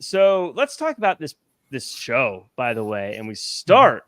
So let's talk about this show, by the way, and we start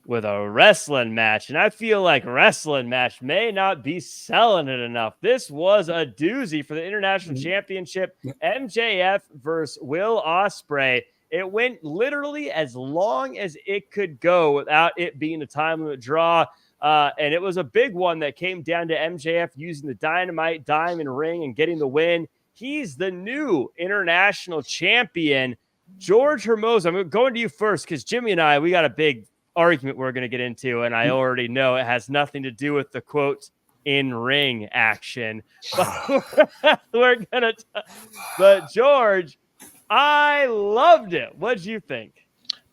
with a wrestling match, and I feel like wrestling match may not be selling it enough. This was a doozy for the International Championship, MJF versus Will Ospreay. It went literally as long as it could go without it being a time limit draw. And it was a big one that came down to MJF using the Dynamite Diamond Ring and getting the win. He's the new international champion. George Hermoza, I'm going to you first because Jimmy and I, we got a big argument we're going to get into, and I already know it has nothing to do with the quote in-ring action. But George, I loved it. What'd you think?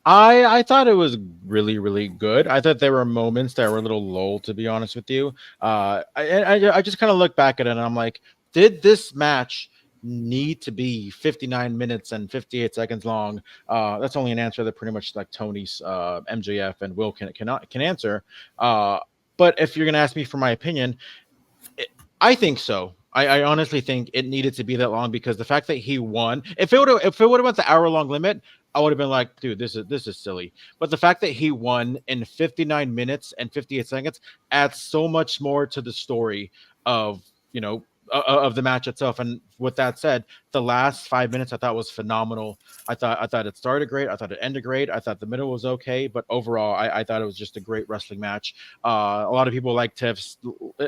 I thought it was really, really good. I thought there were moments that were a little lull, to be honest with you. I just kind of look back at it and I'm like, did this match need to be 59 minutes and 58 seconds long? That's only an answer that pretty much like Tony's MJF and Will can answer. But if you're going to ask me for my opinion, I think so. I honestly think it needed to be that long because the fact that he won, if it would have went the hour-long limit, I would have been like, dude, this is silly. But the fact that he won in 59 minutes and 58 seconds adds so much more to the story of, of the match itself. And with that said, the last 5 minutes I thought was phenomenal. I thought it started great. I thought it ended great. I thought the middle was okay, but overall, I thought it was just a great wrestling match. A lot of people like to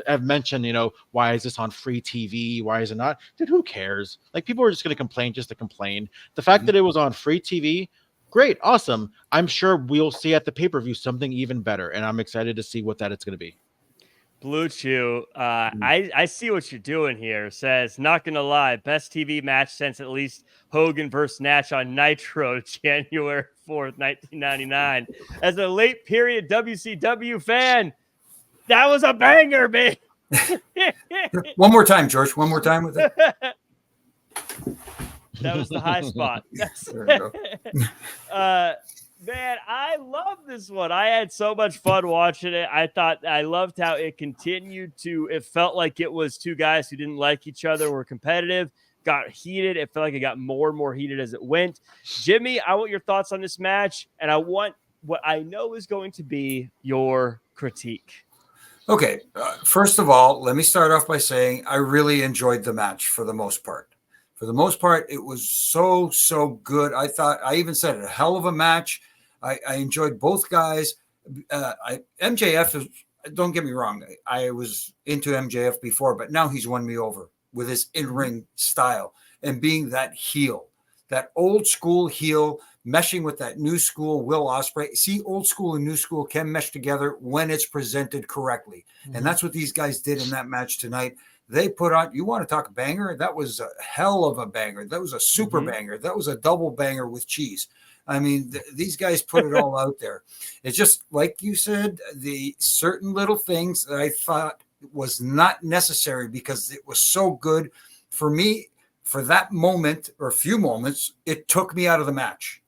have mentioned, why is this on free TV? Why is it not? Dude, who cares? Like, people are just going to complain just to complain. The fact that it was on free TV, great, awesome. I'm sure we'll see at the pay-per-view something even better, and I'm excited to see what that it's going to be. Blue Chew, I see what you're doing here. Says, not going to lie, best TV match since at least Hogan versus Nash on Nitro, January 4th, 1999. As a late period WCW fan, that was a banger, man. One more time, George. One more time with it. That was the high spot. There you go. Man, I love this one. I had so much fun watching it. I loved how it continued it felt like it was two guys who didn't like each other, were competitive, got heated. It felt like it got more and more heated as it went. Jimmy, I want your thoughts on this match, and I want what I know is going to be your critique. Okay. First of all, let me start off by saying I really enjoyed the match for the most part. For the most part, it was so good. I thought, I even said it, a hell of a match. I enjoyed both guys. MJF, don't get me wrong, I was into MJF before, but now he's won me over with his in-ring style and being that heel, that old school heel, meshing with that new school Will Ospreay. See, old school and new school can mesh together when it's presented correctly. Mm-hmm. And that's what these guys did in that match tonight. They put on, you want to talk banger? That was a hell of a banger. That was a super banger. That was a double banger with cheese. I mean, these guys put it all out there. It's just, like you said, the certain little things that I thought was not necessary because it was so good for me. For that moment or a few moments, it took me out of the match.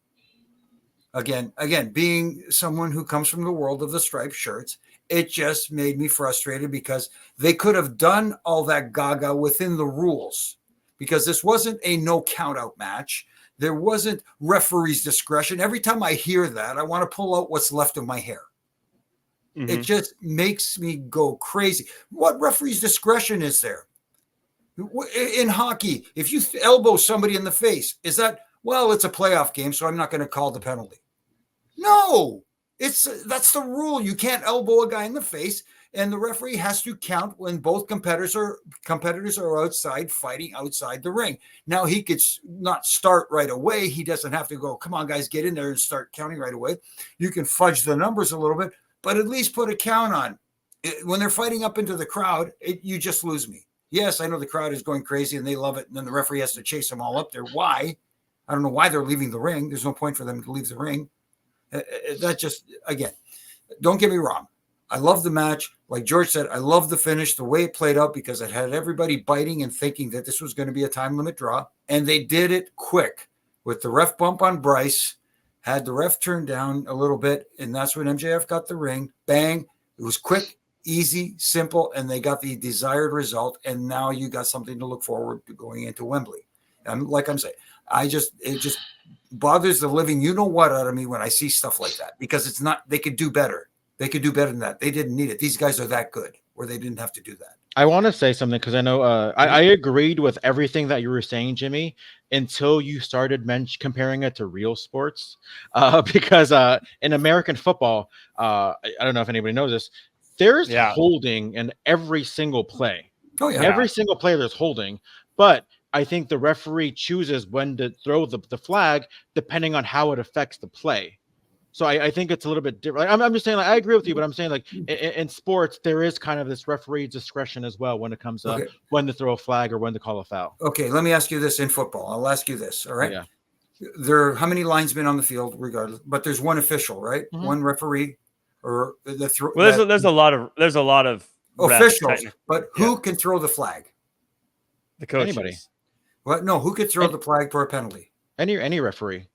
Again, being someone who comes from the world of the striped shirts, it just made me frustrated because they could have done all that gaga within the rules, because this wasn't a no count out match. There wasn't referee's discretion. Every time I hear that, I want to pull out what's left of my hair. Mm-hmm. It just makes me go crazy. What referee's discretion is there? In hockey, if you elbow somebody in the face, is that, well, it's a playoff game, so I'm not going to call the penalty? No, that's the rule. You can't elbow a guy in the face, and the referee has to count when both competitors are outside fighting outside the ring. Now, he could not start right away. He doesn't have to go, come on, guys, get in there and start counting right away. You can fudge the numbers a little bit, but at least put a count on. When they're fighting up into the crowd, you just lose me. Yes, I know the crowd is going crazy and they love it, and then the referee has to chase them all up there. Why? I don't know why they're leaving the ring. There's no point for them to leave the ring. That just, again, don't get me wrong. I love the match. Like George said, I love the finish, the way it played out, because it had everybody biting and thinking that this was going to be a time limit draw. And they did it quick with the ref bump on Bryce, had the ref turn down a little bit, and that's when MJF got the ring. Bang. It was quick, easy, simple, and they got the desired result. And now you got something to look forward to going into Wembley. Like I'm saying, it just bothers the living you know what out of me when I see stuff like that, because it's not, they could do better. They could do better than that. They didn't need it. These guys are that good where they didn't have to do that. I want to say something because I know I agreed with everything that you were saying, Jimmy, until you started comparing it to real sports. Because in American football, I don't know if anybody knows this, there's holding in every single play. Oh, yeah. Every single play there's holding. But I think the referee chooses when to throw the flag depending on how it affects the play. So I think it's a little bit different. I'm just saying, like, I agree with you, but I'm saying, like, in sports, there is kind of this referee discretion as well when it comes to when to throw a flag or when to call a foul. Okay, let me ask you this in football. I'll ask you this, all right? Yeah. There are how many linesmen on the field, regardless, but there's one official, right? Mm-hmm. One referee, or there's a lot of officials, but who can throw the flag? The coaches. Anybody. What? No, who could throw the flag for a penalty? Any referee.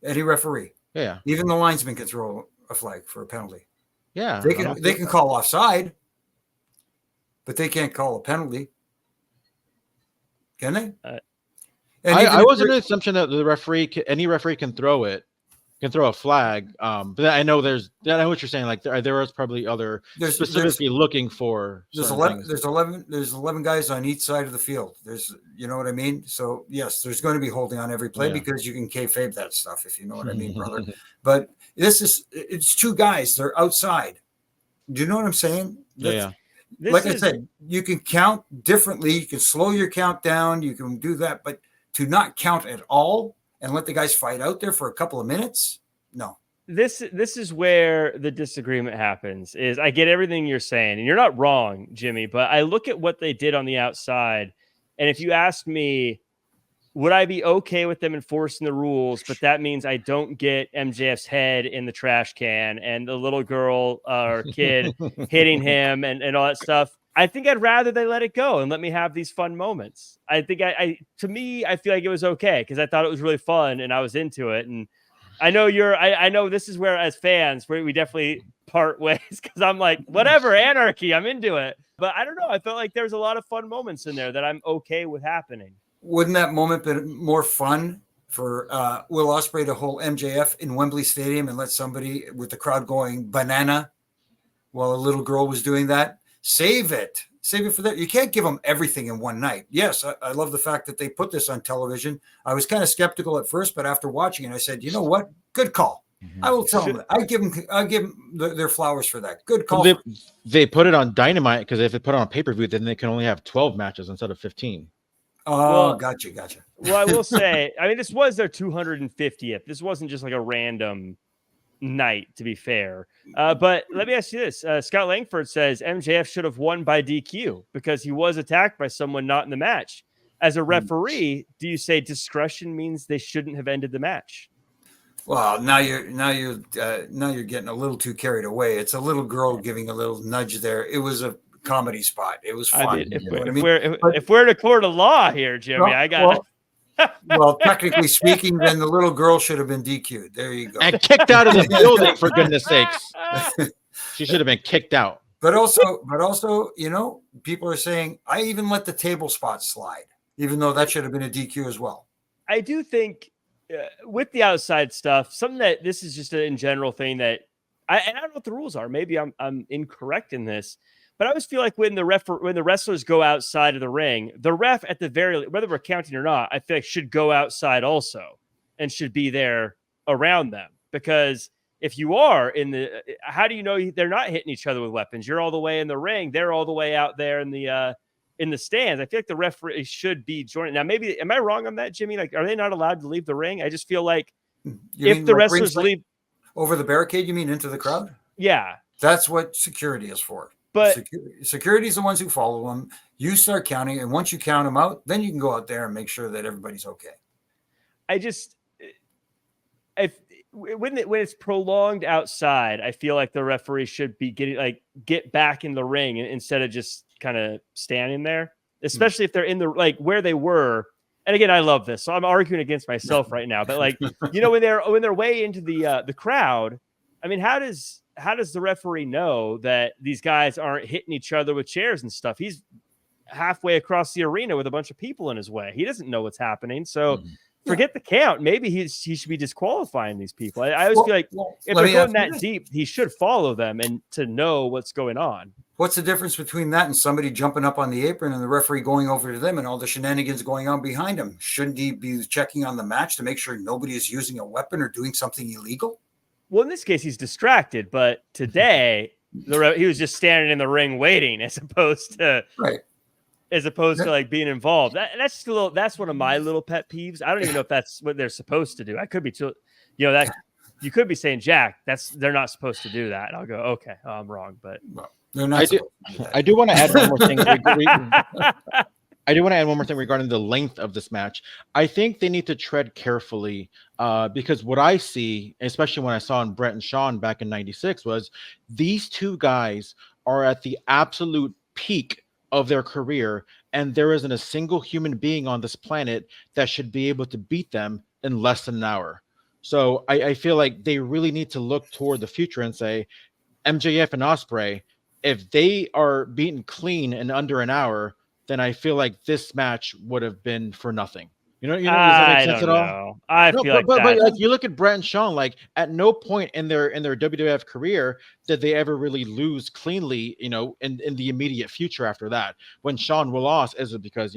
Any referee. Yeah. Even the linesman can throw a flag for a penalty. Yeah. They can call offside, but they can't call a penalty. Can they? I was under the assumption that any referee can throw it, can throw a flag. But I know I know what you're saying. Like there was probably other specifically looking for. There's 11 guys on each side of the field. You know what I mean? So yes, there's going to be holding on every play because you can kayfabe that stuff, if you know what I mean, brother. But it's two guys. They're outside. Do you know what I'm saying? Yeah. I said, you can count differently. You can slow your count down. You can do that, but to not count at all and let the guys fight out there for a couple of minutes, no. This is where the disagreement happens. Is I get everything you're saying, and you're not wrong, Jimmy, but I look at what they did on the outside, and if you ask me, would I be okay with them enforcing the rules, but that means I don't get MJF's head in the trash can and the little girl or kid hitting him and all that stuff, I think I'd rather they let it go and let me have these fun moments. I think I feel like it was okay because I thought it was really fun and I was into it. And I know I know this is where, as fans, we definitely part ways because I'm like, whatever, anarchy, I'm into it. But I don't know. I felt like there was a lot of fun moments in there that I'm okay with happening. Wouldn't that moment be more fun for Will Ospreay to hold MJF in Wembley Stadium and let somebody with the crowd going banana while a little girl was doing that? Save it for that. You can't give them everything in one night. Yes, I love the fact that they put this on television. I was kind of skeptical at first, but after watching it, I said, you know what? Good call. Mm-hmm. I will tell them. I give them their flowers for that. Good call. They put it on Dynamite because if they put it on pay-per-view, then they can only have 12 matches instead of 15. Oh, gotcha. Well, I will say, I mean, this was their 250th. This wasn't just like a random night, to be fair. But let me ask you this. Scott Langford says MJF should have won by DQ because he was attacked by someone not in the match. As a referee, do you say discretion means they shouldn't have ended the match? Well, now you're getting a little too carried away. It's a little girl giving a little nudge there. It was a comedy spot. It was fun. I mean, if we're in a court of law here, Jimmy, I got well, technically speaking, then the little girl should have been DQ'd. There you go. And kicked out of the building, for goodness sakes. She should have been kicked out. But also, you know, people are saying, I even let the table spot slide, even though that should have been a DQ as well. I do think with the outside stuff, something that this is just in general thing that I don't know what the rules are. Maybe I'm incorrect in this. But I always feel like when the wrestlers go outside of the ring, the ref at the very, whether we're counting or not, I feel like should go outside also and should be there around them. Because if you are how do you know they're not hitting each other with weapons? You're all the way in the ring. They're all the way out there in the stands. I feel like the referee should be joining. Now, maybe, am I wrong on that, Jimmy? Like, are they not allowed to leave the ring? I just feel like if the wrestlers leave over the barricade, you mean into the crowd? Yeah. That's what security is for. But security is the ones who follow them. You start counting, and once you count them out, then you can go out there and make sure that everybody's okay. When it's prolonged outside, I feel like the referee should be get back in the ring instead of just kind of standing there, especially if they're in the where they were. And again, I love this, so I'm arguing against myself right now. But you know, when they're way into the crowd, I mean, how does the referee know that these guys aren't hitting each other with chairs and stuff? He's halfway across the arena with a bunch of people in his way. He doesn't know what's happening. So forget the count. Maybe he should be disqualifying these people. I always feel like if they're going that deep, he should follow them and to know what's going on. What's the difference between that and somebody jumping up on the apron and the referee going over to them and all the shenanigans going on behind him? Shouldn't he be checking on the match to make sure nobody is using a weapon or doing something illegal? Well, in this case, he's distracted. But today, he was just standing in the ring waiting, as opposed to like being involved. That's one of my little pet peeves. I don't even know if that's what they're supposed to do. I could be too, that you could be saying, Jack, they're not supposed to do that. And I'll go, okay, I'm wrong, but. Well, they're not. I do want to add one more thing. I do want to add one more thing regarding the length of this match. I think they need to tread carefully because what I see, especially when I saw in Brett and Sean back in '96, was these two guys are at the absolute peak of their career, and there isn't a single human being on this planet that should be able to beat them in less than an hour. So I feel like they really need to look toward the future and say, MJF and Ospreay, if they are beaten clean in under an hour, then I feel like this match would have been for nothing. Does that make sense at all? I feel like you look at Brett and Sean, like at no point in their WWF career did they ever really lose cleanly, in the immediate future after that. When Sean lost, is it because,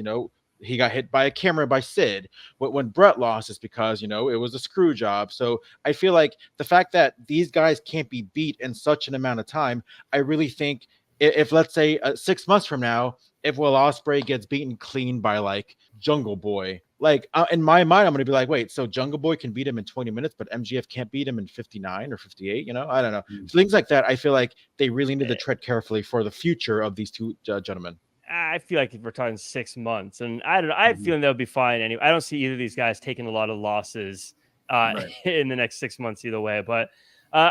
he got hit by a camera by Sid? When Brett lost, it's because, it was a screw job. So I feel like the fact that these guys can't be beat in such an amount of time, I really think if let's say 6 months from now, if Will Ospreay gets beaten clean by like Jungle Boy, like in my mind, I'm going to be like, wait, so Jungle Boy can beat him in 20 minutes, but MJF can't beat him in 59 or 58, I don't know. So things like that, I feel like they really need to tread carefully for the future of these two gentlemen. I feel like if we're talking 6 months, and I don't know, I have a feeling they'll be fine anyway. I don't see either of these guys taking a lot of losses in the next 6 months either way. But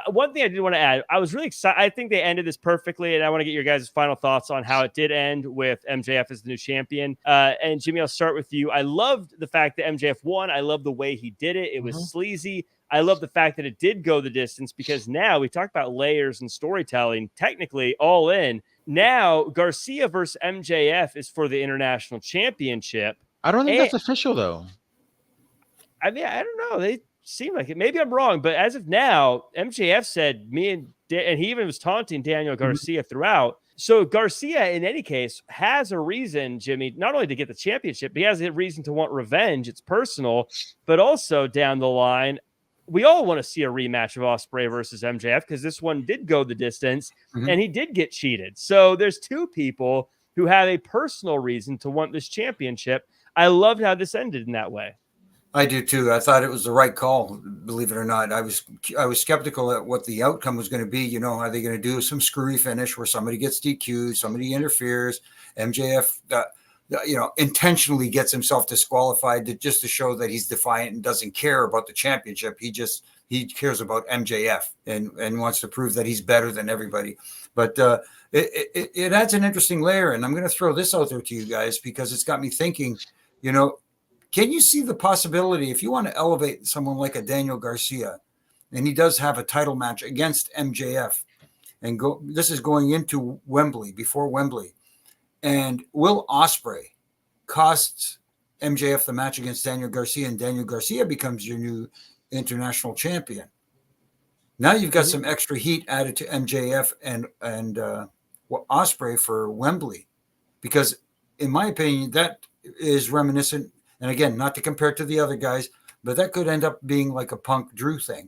one thing I did want to add, I was really excited. I think they ended this perfectly, and I want to get your guys' final thoughts on how it did end with MJF as the new champion. And Jimmy, I'll start with you. I loved the fact that MJF won. I love the way he did it. It was sleazy. I love the fact that it did go the distance, because now we talk about layers and storytelling, technically all in. Now Garcia versus MJF is for the International Championship. I don't think that's official though. I mean, I don't know. They seem like it. Maybe I'm wrong, but as of now, MJF said and he even was taunting Daniel Garcia throughout. So Garcia, in any case, has a reason, Jimmy, not only to get the championship, but he has a reason to want revenge. It's personal, but also down the line, we all want to see a rematch of Ospreay versus MJF, because this one did go the distance and he did get cheated. So there's two people who have a personal reason to want this championship. I loved how this ended in that way. I do too. I thought it was the right call, believe it or not. I was skeptical at what the outcome was going to be. Are they going to do some screwy finish where somebody gets DQ'd, somebody interferes, MJF intentionally gets himself disqualified just to show that he's defiant and doesn't care about the championship. He cares about MJF and wants to prove that he's better than everybody. But it adds an interesting layer. And I'm going to throw this out there to you guys, because it's got me thinking, can you see the possibility, if you want to elevate someone like a Daniel Garcia, and he does have a title match against MJF, and this is going into Wembley, before Wembley, and Will Ospreay costs MJF the match against Daniel Garcia, and Daniel Garcia becomes your new international champion. Now you've got some extra heat added to MJF and Ospreay for Wembley, because in my opinion, that is reminiscent. And again, not to compare it to the other guys, but that could end up being like a Punk Drew thing.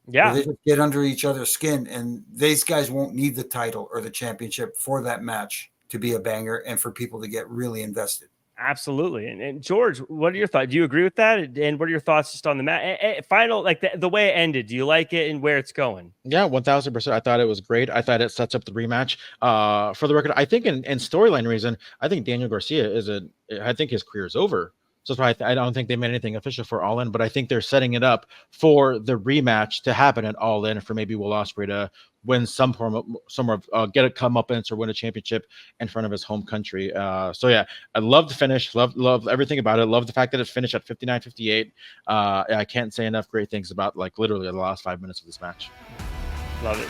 Yeah. They just get under each other's skin, and these guys won't need the title or the championship for that match to be a banger and for people to get really invested. Absolutely. And George, what are your thoughts? Do you agree with that? And what are your thoughts just on the match? Final, like the way it ended, do you like it and where it's going? Yeah, 1000%. I thought it was great. I thought it sets up the rematch. For the record, I think in storyline reason, I think Daniel Garcia I think his career is over. So that's why I don't think they made anything official for All In, but I think they're setting it up for the rematch to happen at All In, for maybe Will Ospreay to win some form of get a comeuppance or win a championship in front of his home country. So yeah, I love the finish, love everything about it. Love the fact that it finished at 59-58. I can't say enough great things about like literally the last 5 minutes of this match. Love it.